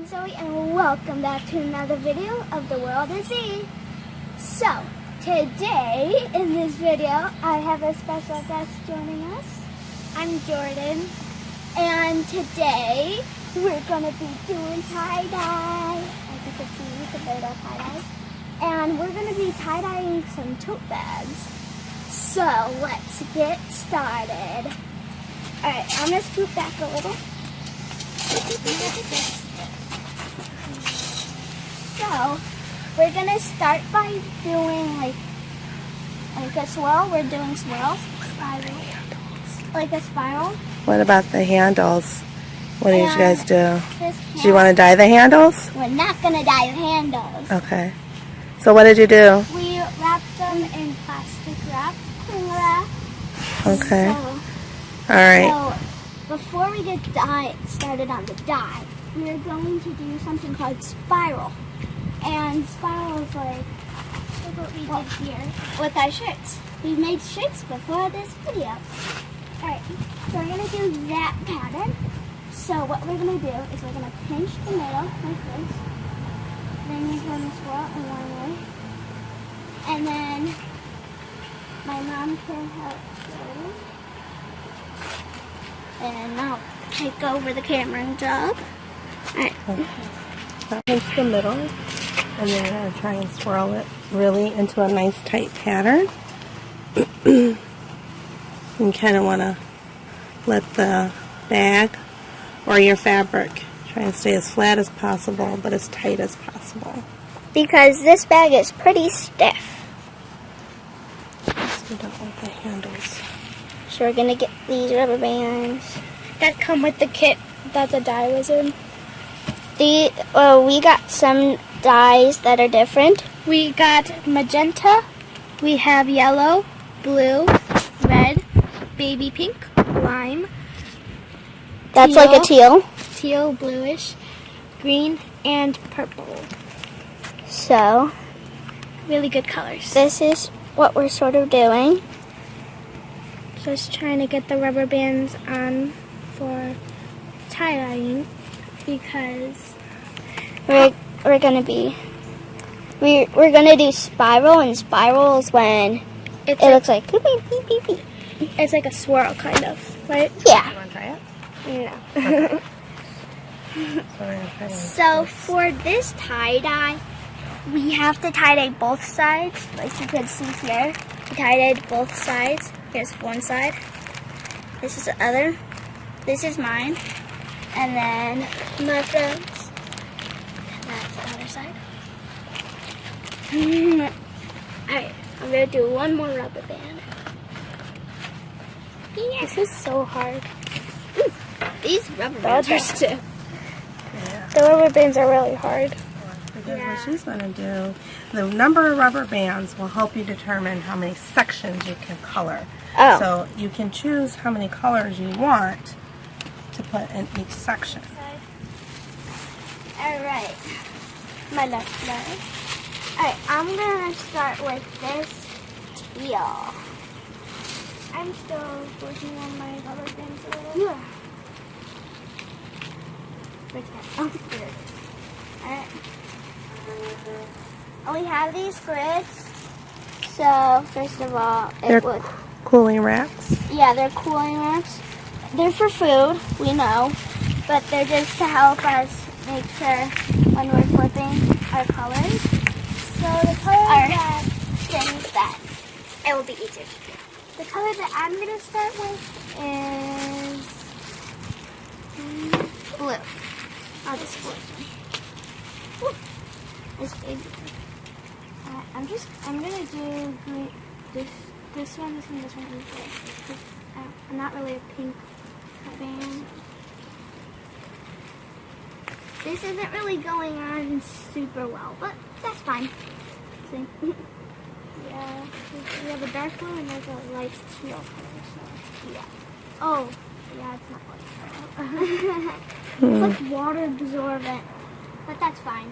I'm Zoe and welcome back to another video of The World is Z. So, today in this video I have a special guest joining us. I'm Jordan and today we're going to be doing tie-dye. As you can see, we can build our tie-dye. And we're going to be tie-dyeing some tote bags. So, let's get started. Alright, I'm going to scoot back a little. So, we're going to start by doing like a swirl. We're doing swirls. Spiral. Like a spiral. What about the handles? What did you guys do? Do you want to dye the handles? We're not going to dye the handles. Okay. So what did you do? We wrapped them in plastic wrap. Cling wrap. Okay. So, alright. So, before we get started on the dye, we are going to do something called spiral. And spiral is like what we did here with our shirts. We made shirts before this video. Alright, so we're going to do that pattern. So what we're going to do is we're going to pinch the middle like this. Then you're going to swirl in one way. And then my mom can help you. And I'll take over the camera job. Alright. Pinch the middle, and then you're going to try and swirl it really into a nice tight pattern. You kind of want to let the bag or your fabric try and stay as flat as possible, but as tight as possible. Because this bag is pretty stiff. So don't like the handles. So we're going to get these rubber bands that come with the kit that the dye was in. We got some dyes that are different. We got magenta, we have yellow, blue, red, baby pink, lime. That's teal, like a teal. Teal, bluish, green, and purple. So, really good colors. This is what we're sort of doing. Just trying to get the rubber bands on for tie-dyeing because we're gonna do spiral, and spiral is when it looks like beep, beep, beep, beep. It's like a swirl kind of, right? Yeah. You want to try No. it? So for this tie-dye, we have to tie-dye both sides, like you can see here. We tie-dyed both sides. Here's one side. This is the other. This is mine. And then my friend's. That's the other side. Alright, I'm going to do one more rubber band. Yeah. This is so hard. Ooh, these rubber bands are stiff. Yeah. The rubber bands are really hard. Because what she's going to do, the number of rubber bands will help you determine how many sections you can color. Oh. So you can choose how many colors you want to put in each section. Alright, my left leg. Alright, I'm going to start with this teal. I'm still working on my rubber bands a little. Yeah. Oh, good. Alright. We have these grids. So, first of all, They're cooling racks. Yeah, they're cooling racks. They're for food, we know, but they're just to help us make sure when we're flipping our colors. So the color that things that it will be easier to do. The color that I'm going to start with is blue. I'll just split it. This baby. I'm gonna do green, this one, this one. I'm not really a pink fan. This isn't really going on super well, but that's fine. See? Yeah, we have a dark blue and there's a light teal color, so yeah. Oh, yeah, it's not light teal. It's like water absorbent, but that's fine.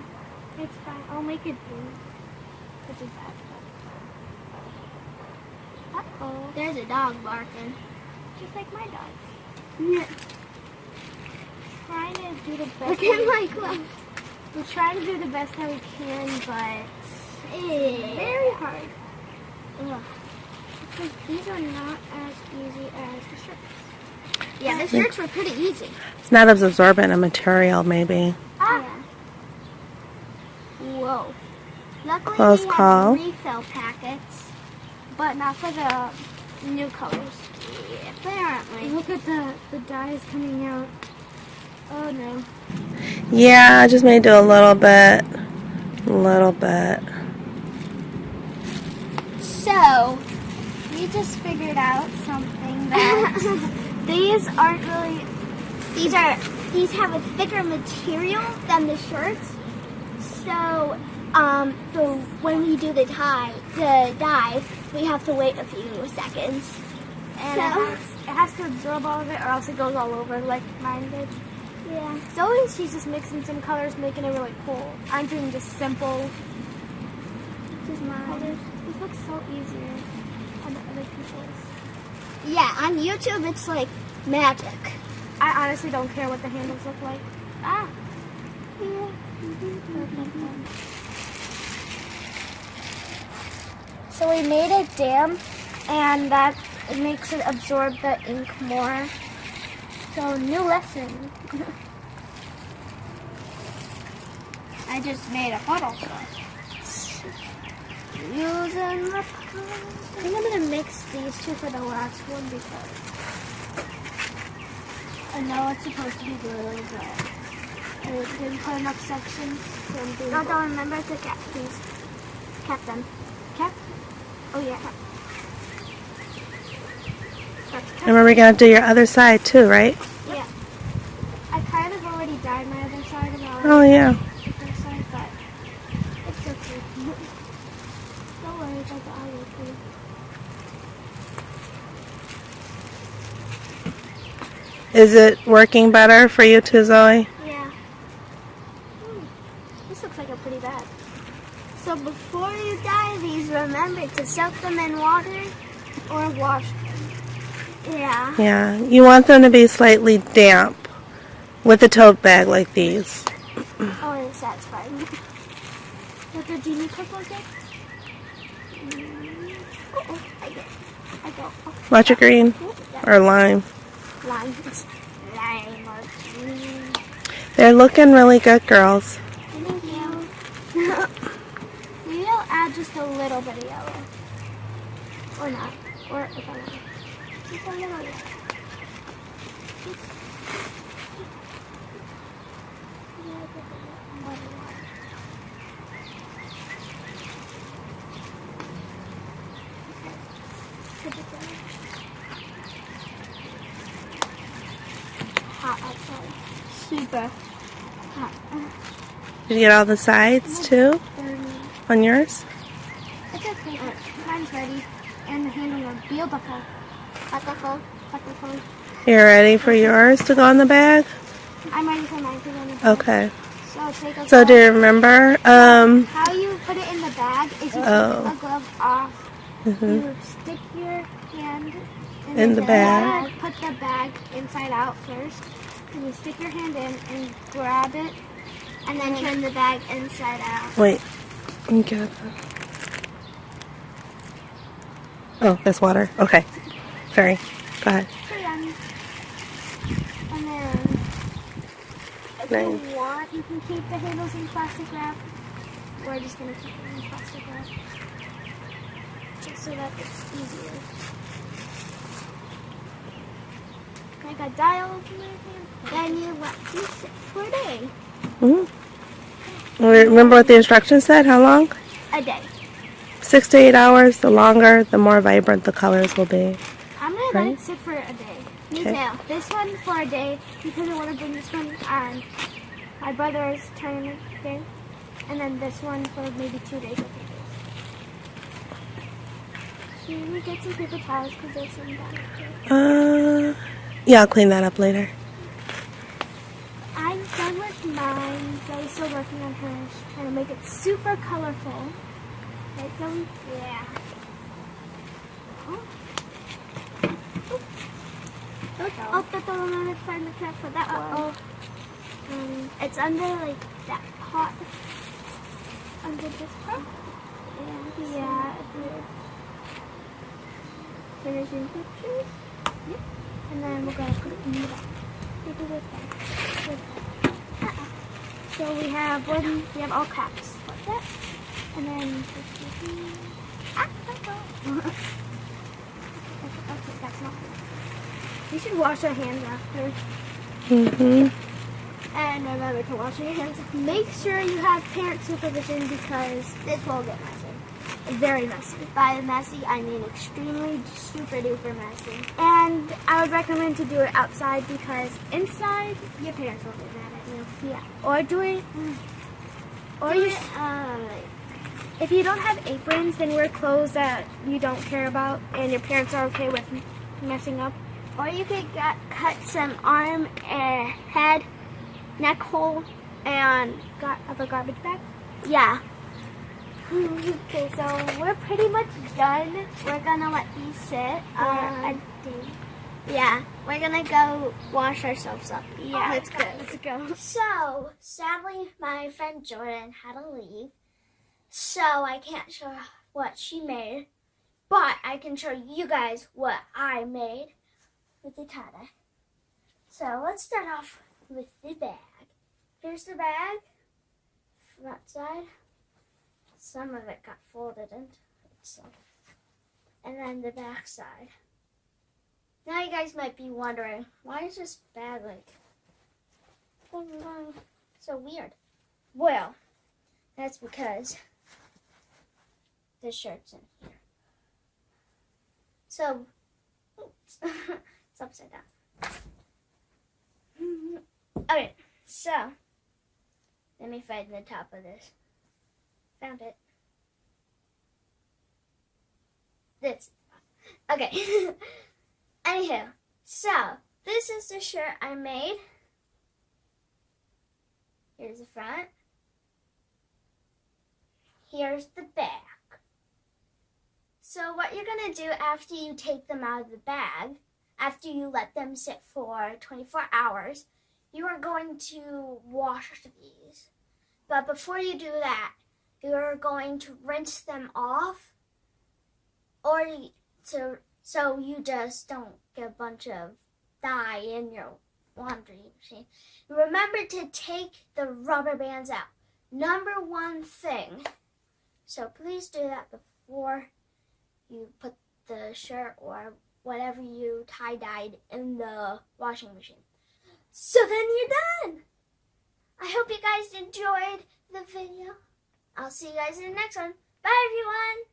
It's fine. I'll make it blue, which is bad. Uh-oh. There's a dog barking. Just like my dogs. Yeah. Trying to do the best. Look at my gloves. We try to do the best that we can, but it's very hard. Ugh. Because these are not as easy as the shirts. Yeah, the shirts were pretty easy. It's not as absorbent a material, maybe. Ah. Yeah. Whoa. Luckily, Close we call. have refill packets, but not for the new colors. Yeah, apparently. Look at the dyes coming out. Oh no. Yeah, I just may do a little bit. A little bit. So, we just figured out something that these aren't really, these have a thicker material than the shirts. So, when we do the dye, we have to wait a few seconds. And it has to absorb all of it or else it goes all over like mine did. Yeah. Zoe, she's just mixing some colors, making it really cool. I'm doing just simple colors. This looks so easier on the other people's. Yeah, on YouTube it's like magic. I honestly don't care what the handles look like. Ah. Yeah. So we made it damp, and that it makes it absorb the ink more. So new lesson. I just made a puddle. Using the puddle. I think I'm gonna mix these two for the last one because I know it's supposed to be blue, but I didn't put enough sections. So I'm doing. I don't remember to cap these. Cap them. Cap? Oh yeah. And remember, we're going to do your other side too, right? Yeah. I kind of already dyed my other side and I Oh, yeah. the first side, but it's okay. Don't worry about the eye too. Is it working better for you too, Zoe? Yeah. This looks like a pretty bad. So before you dye these, remember to soak them in water or wash them. Yeah. Yeah. You want them to be slightly damp with a tote bag like these. Oh, it's satisfying. What the genie cup was it? Oh, I go. Oh. Watch your green or lime. Lime. Lime or green. They're looking really good, girls. Thank you. Maybe I'll add just a little bit of yellow. Or not. Or if I want. Just a little bit. Hot outside. Super hot. Did you get all the sides too on yours? It's okay. Mine's ready. And the handles are beautiful. Beautiful. You're ready for yours to go in the bag? I'm ready for mine to go in the bag. Okay. So take a So glove. do you remember? How you put it in the bag is you take the glove off. You stick your hand In the bag. Put the bag inside out first. And you stick your hand in and grab it. And then turn the bag inside out. Wait. Let me get it. Oh, that's water. Okay. Sorry. Go ahead. And then, if you want, you can keep the handles in plastic wrap. We're just going to keep them in plastic wrap. Just so that it's easier. I got dye all over my hand. Then you let these sit for a day. Remember what the instructions said? How long? A day. 6 to 8 hours. The longer, the more vibrant the colors will be. I'm going to let it sit for a day. Me Okay. too. This one for a day because I want to bring this one on my brother's tournament day. And then this one for maybe 2 days or 3 days. Should we get some paper towels because there's some down here? Yeah, I'll clean that up later. I'm done with mine. Zoe's still working on hers. Trying to make it super colorful. Right, Zoe? Yeah. Oh, that's the one I find the cap for that one. It's under like that hot under this part. And yeah, finishing pictures. Yep. And then we're gonna put it in the back. So we have all caps like that. And then okay, that's not good. We should wash our hands after. And remember to wash your hands. Make sure you have parent supervision because this will get messy. Very messy. By messy, I mean extremely super duper messy. And I would recommend to do it outside because inside, your parents will get mad at you. Yeah. Or do it. If you don't have aprons, then wear clothes that you don't care about and your parents are okay with messing up. Or you could cut some arm, head, neck hole, and of a garbage bag. Yeah. Okay, so we're pretty much done. We're gonna let these sit a day. Yeah, we're gonna go wash ourselves up. Yeah, let's go. Let's go. So, sadly, my friend Jordan had to leave, so I can't show what she made, but I can show you guys what I made with the tie-dye. So let's start off with the bag. Here's the bag, front side. Some of it got folded into itself. And then the back side. Now you guys might be wondering, why is this bag like so weird? Well, that's because the shirt's in here. So, oops, it's upside down. Okay, so, let me find the top of this. Found it. This. Okay. Anywho, so this is the shirt I made. Here's the front. Here's the back. So what you're going to do after you take them out of the bag, after you let them sit for 24 hours, you are going to wash these. But before you do that, you're going to rinse them off, or so you just don't get a bunch of dye in your laundry machine. Remember to take the rubber bands out. Number one thing. So please do that before you put the shirt or whatever you tie-dyed in the washing machine. So then you're done. I hope you guys enjoyed the video. I'll see you guys in the next one. Bye, everyone.